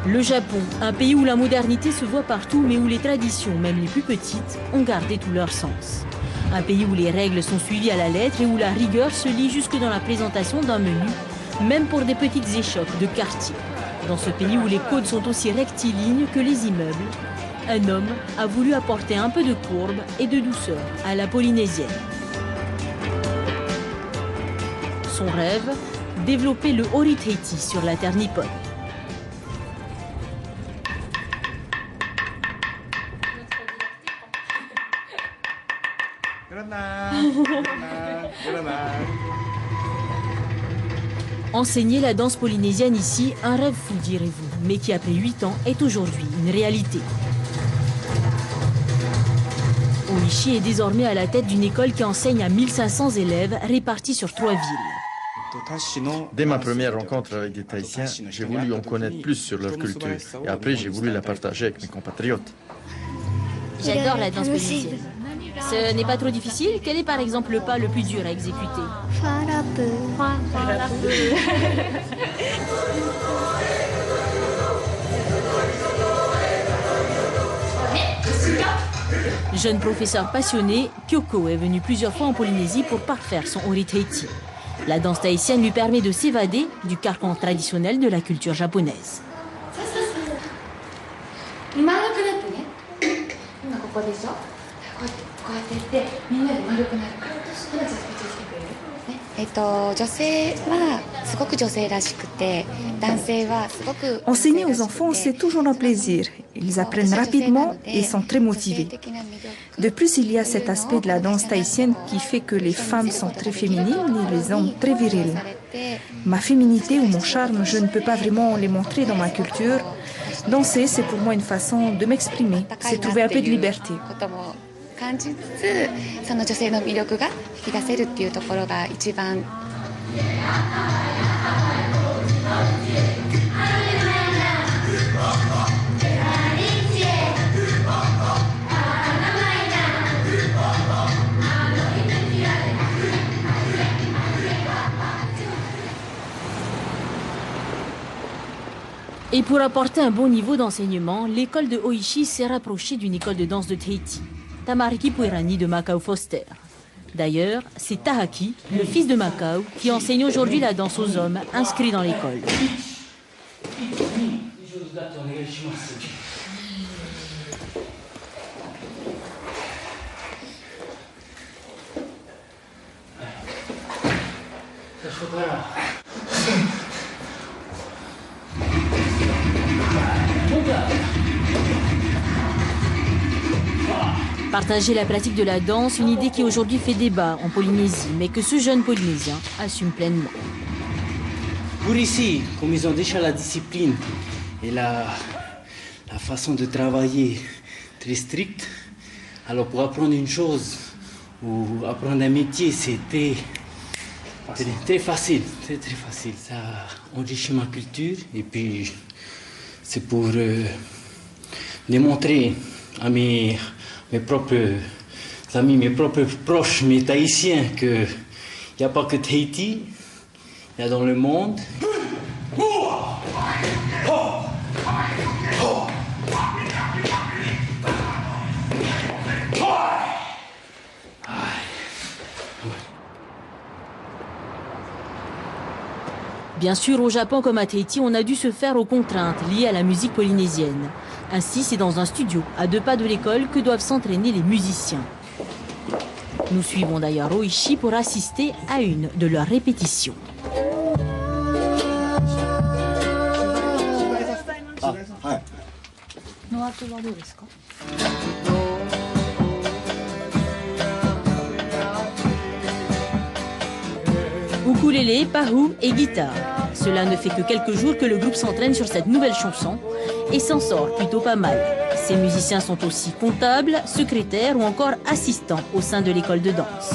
Le Japon, un pays où la modernité se voit partout mais où les traditions, même les plus petites, ont gardé tout leur sens. Un pays où les règles sont suivies à la lettre et où la rigueur se lit jusque dans la présentation d'un menu, même pour des petites échoppes de quartier. Dans ce pays où les codes sont aussi rectilignes que les immeubles, un homme a voulu apporter un peu de courbe et de douceur à la polynésienne. Son rêve, développer le Ori-Teiti sur la terre nippone. Enseigner la danse polynésienne ici, un rêve fou direz-vous, mais qui après 8 ans est aujourd'hui une réalité. Oishi est désormais à la tête d'une école qui enseigne à 1500 élèves répartis sur 3 villes. Dès ma première rencontre avec des Tahitiens, j'ai voulu en connaître plus sur leur culture et après j'ai voulu la partager avec mes compatriotes. J'adore la danse polynésienne. Ce n'est pas trop difficile. Quel est par exemple le pas le plus dur à exécuter? Jeune professeur passionné, Kyoko est venu plusieurs fois en Polynésie pour parfaire son Ori-Teiti. La danse tahitienne lui permet de s'évader du carcan traditionnel de la culture japonaise. Enseigner aux enfants, c'est toujours un plaisir. Ils apprennent rapidement et sont très motivés. De plus, il y a cet aspect de la danse tahitienne qui fait que les femmes sont très féminines et les hommes très virils. Ma féminité ou mon charme, je ne peux pas vraiment les montrer dans ma culture. Danser, c'est pour moi une façon de m'exprimer. C'est trouver un peu de liberté. Et pour apporter un bon niveau d'enseignement, l'école de Oishi s'est rapprochée d'une école de danse de Tahiti, Tamariki Puirani de Macao Foster. D'ailleurs, c'est Tahaki, le fils de Macao, qui enseigne aujourd'hui la danse aux hommes inscrits dans l'école. Partager la pratique de la danse, une idée qui aujourd'hui fait débat en Polynésie, mais que ce jeune Polynésien assume pleinement. Pour ici, comme ils ont déjà la discipline et la façon de travailler très stricte, alors pour apprendre une chose ou apprendre un métier, c'était très facile, très facile. Ça enrichit ma culture et puis c'est pour démontrer à mes propres amis, mes propres proches, mes Tahitiens, qu'il n'y a pas que Tahiti, il y a dans le monde. Bien sûr, au Japon comme à Tahiti, on a dû se faire aux contraintes liées à la musique polynésienne. Ainsi, c'est dans un studio, à 2 pas de l'école, que doivent s'entraîner les musiciens. Nous suivons d'ailleurs Oishi pour assister à une de leurs répétitions. Ukulélé, pahou et guitare. Cela ne fait que quelques jours que le groupe s'entraîne sur cette nouvelle chanson et s'en sort plutôt pas mal. Ces musiciens sont aussi comptables, secrétaires ou encore assistants au sein de l'école de danse.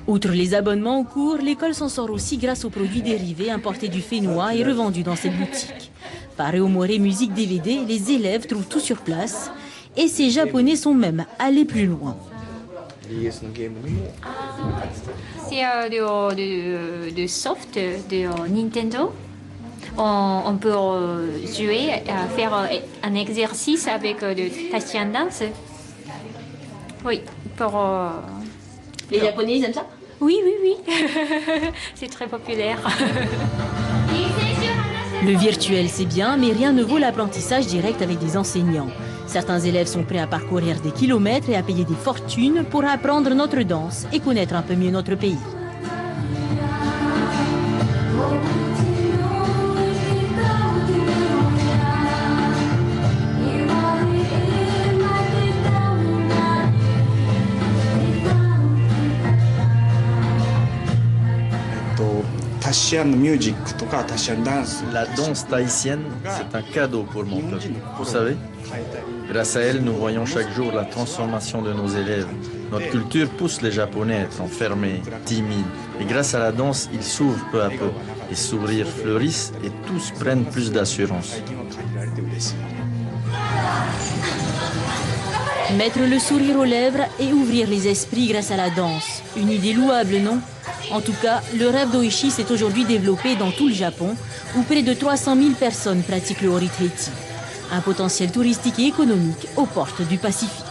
Outre les abonnements au cours, l'école s'en sort aussi grâce aux produits dérivés importés du Fénois et revendus dans ses boutiques. Par Eomore Musique DVD, les élèves trouvent tout sur place et ces Japonais sont même allés plus loin. C'est de soft de Nintendo. On peut jouer, faire un exercice avec de Tahitian dance. Oui, pour... Les Japonais, ils aiment ça? Oui, oui, oui. C'est très populaire. Le virtuel, c'est bien, mais rien ne vaut l'apprentissage direct avec des enseignants. Certains élèves sont prêts à parcourir des kilomètres et à payer des fortunes pour apprendre notre danse et connaître un peu mieux notre pays. La danse tahitienne, c'est un cadeau pour mon peuple. Vous savez, grâce à elle, nous voyons chaque jour la transformation de nos élèves. Notre culture pousse les Japonais à être enfermés, timides. Et grâce à la danse, ils s'ouvrent peu à peu. Les sourires fleurissent et tous prennent plus d'assurance. Mettre le sourire aux lèvres et ouvrir les esprits grâce à la danse. Une idée louable, non? En tout cas, le rêve d'Oishi s'est aujourd'hui développé dans tout le Japon, où près de 300 000 personnes pratiquent le Hori Teiti. Un potentiel touristique et économique aux portes du Pacifique.